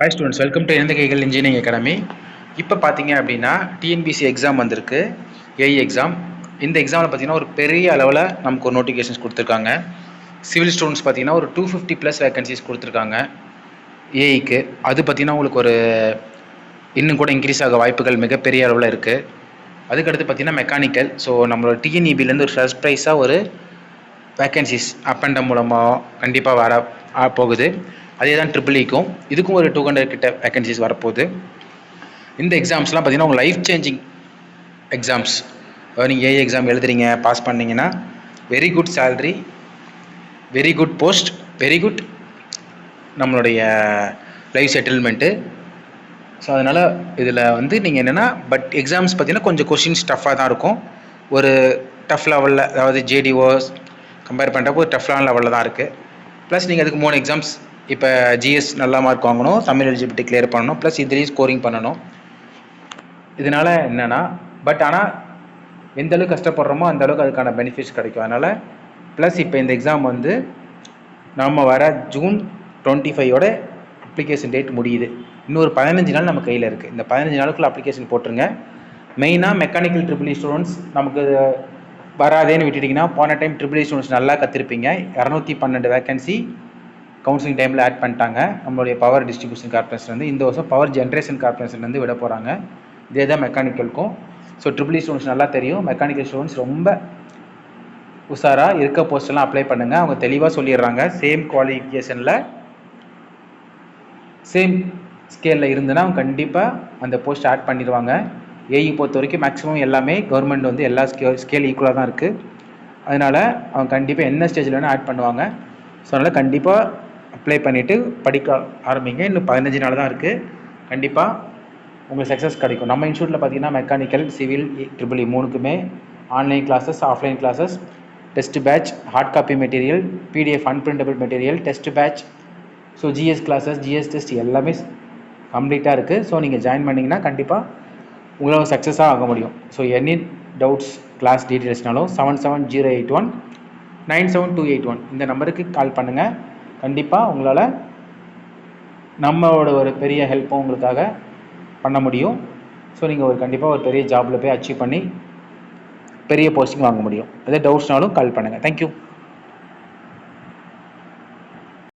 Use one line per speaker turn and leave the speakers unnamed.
Hi students, welcome to இணைந்த கைகள் engineering academy. இப்போ பார்த்தீங்க அப்படின்னா டிஎன்பிசி எக்ஸாம் வந்திருக்கு, ஏஇ எக்ஸாம். இந்த எக்ஸாமில் பார்த்தீங்கன்னா ஒரு பெரிய அளவில் நமக்கு ஒரு நோட்டிஃபிகேஷன்ஸ் கொடுத்துருக்காங்க. சிவில் ஸ்டூடெண்ட்ஸ் பார்த்தீங்கன்னா ஒரு 250+ வேகன்சிஸ் கொடுத்துருக்காங்க ஏஇக்கு. அது பார்த்தீங்கன்னா உங்களுக்கு ஒரு இன்னும் கூட இன்க்ரீஸ் ஆக வாய்ப்புகள் மிகப்பெரிய அளவில் இருக்குது. அதுக்கடுத்து பார்த்தீங்கன்னா மெக்கானிக்கல். ஸோ நம்மளோட டிஎன்இபிலேருந்து ஒரு சர்ப்ரைஸாக ஒரு வேக்கன்சிஸ் அப்பண்டம் மூலமாக கண்டிப்பாக வர போகுது. அதே தான் ட்ரிபிள்இக்கும் இதுக்கும் ஒரு 200 கிட்ட வேக்கன்சிஸ் வரப்போகுது. இந்த எக்ஸாம்ஸ்லாம் பார்த்தீங்கன்னா உங்கள் லைஃப் சேஞ்சிங் எக்ஸாம்ஸ். நீங்கள் ஏஐ எக்ஸாம் எழுதுறீங்க, பாஸ் பண்ணிங்கன்னா very good salary, very good post, very good நம்மளுடைய லைஃப் செட்டில்மெண்ட்டு. ஸோ அதனால் இதில் வந்து நீங்கள் என்னென்னா எக்ஸாம்ஸ் பார்த்தீங்கன்னா கொஞ்சம் கொஷின்ஸ் டஃப்பாக தான் இருக்கும். ஒரு டஃப் லெவலில், அதாவது ஜேடிஓஸ் கம்பேர் பண்ணுறப்போ ஒரு டஃப்லான லெவலில் தான் இருக்குது. ப்ளஸ் நீங்கள் அதுக்கு 3 எக்ஸாம்ஸ், இப்போ ஜிஎஸ் நல்ல மார்க் வாங்கணும், தமிழ் எலிஜிபிலிட்டி கிளியர் பண்ணணும், ப்ளஸ் இதுலேயும் ஸ்கோரிங் பண்ணணும். இதனால் என்னென்னா ஆனால் எந்த அளவுக்கு கஷ்டப்படுறோமோ அந்த அளவுக்கு அதுக்கான பெனிஃபிட்ஸ் கிடைக்கும். அதனால் ப்ளஸ் இப்போ இந்த எக்ஸாம் வந்து நம்ம வர ஜூன் 25 அப்ளிகேஷன் டேட் முடியுது. இன்னொரு 15 நாள் நம்ம கையில் இருக்குது. இந்த 15 நாளுக்குள்ள அப்ளிகேஷன் போட்டுருங்க. மெயினாக மெக்கானிக்கல் ட்ரிபிள்இ ஸ்டூடெண்ட்ஸ் நமக்கு வராதேன்னு விட்டுட்டிங்கன்னா, போன டைம் ட்ரிபிள்இ ஸ்டூடெண்ட்ஸ் நல்லா கற்றுருப்பீங்க. 212 வேக்கன்சி கவுன்சிலிங் டைமில் ஆட் பண்ணிட்டாங்க நம்மளுடைய பவர் டிஸ்ட்ரிபியூஷன் கார்பரேஷன்லேருந்து. இந்த வருஷம் பவர் ஜென்ரேஷன் கார்பரேஷன்லேருந்து விட போகிறாங்க. இதே தான் மெக்கானிக்கலுக்கும். ஸோ ட்ரிபிள்இ ஸ்டூடெண்ட்ஸ் நல்லா தெரியும். மெக்கானிக்கல் ஸ்டூடெண்ட்ஸ் ரொம்ப உஷாராக இருக்க போஸ்டெல்லாம் அப்ளை பண்ணுங்கள். அவங்க தெளிவாக சொல்லிடுறாங்க. சேம் குவாலிஃபிகேஷனில் சேம் ஸ்கேலில் இருந்துன்னா அவங்க கண்டிப்பாக அந்த போஸ்ட் ஆட் பண்ணிடுவாங்க. ஏஇ பொறுத்த வரைக்கும் மேக்ஸிமம் எல்லாமே கவர்மெண்ட் வந்து எல்லா ஸ்கேல் ஈக்குவலாக தான் இருக்குது. அதனால் அவங்க கண்டிப்பாக என்ன ஸ்டேஜில் வேணால் ஆட் பண்ணுவாங்க. ஸோ அதனால் கண்டிப்பாக அப்ளை பண்ணிவிட்டு படிக்க ஆரம்பிங்க. இன்னும் 15 நாள் தான் இருக்குது. கண்டிப்பாக உங்களுக்கு சக்ஸஸ் கிடைக்கும். நம்ம இன்ஸ்டியூட்டில் பார்த்தீங்கன்னா மெக்கானிக்கல், சிவில், ட்ரிபிள்இ 3க்குமே online classes, offline classes, test batch, hard copy material, PDF unprintable material, test batch, so GS classes, GS test எல்லாமே கம்ப்ளீட்டாக இருக்குது. ஸோ நீங்கள் ஜாயின் பண்ணிங்கன்னா கண்டிப்பாக உங்களால் சக்ஸஸாக ஆக முடியும். ஸோ எனி டவுட்ஸ், கிளாஸ் டீட்டெயில்ஸ்னாலும் 77081 97281 இந்த நம்பருக்கு கால் பண்ணுங்கள். கண்டிப்பாக உங்களால் நம்மளோட ஒரு பெரிய ஹெல்ப்பும் உங்களுக்காக பண்ண முடியும். ஸோ நீங்கள் கண்டிப்பாக ஒரு பெரிய ஜாபில் போய் அச்சீவ் பண்ணி பெரிய போஸ்டிங் வாங்க முடியும். எதாவது டவுட்ஸ்னாலும் கால் பண்ணுங்கள். தேங்க்யூ.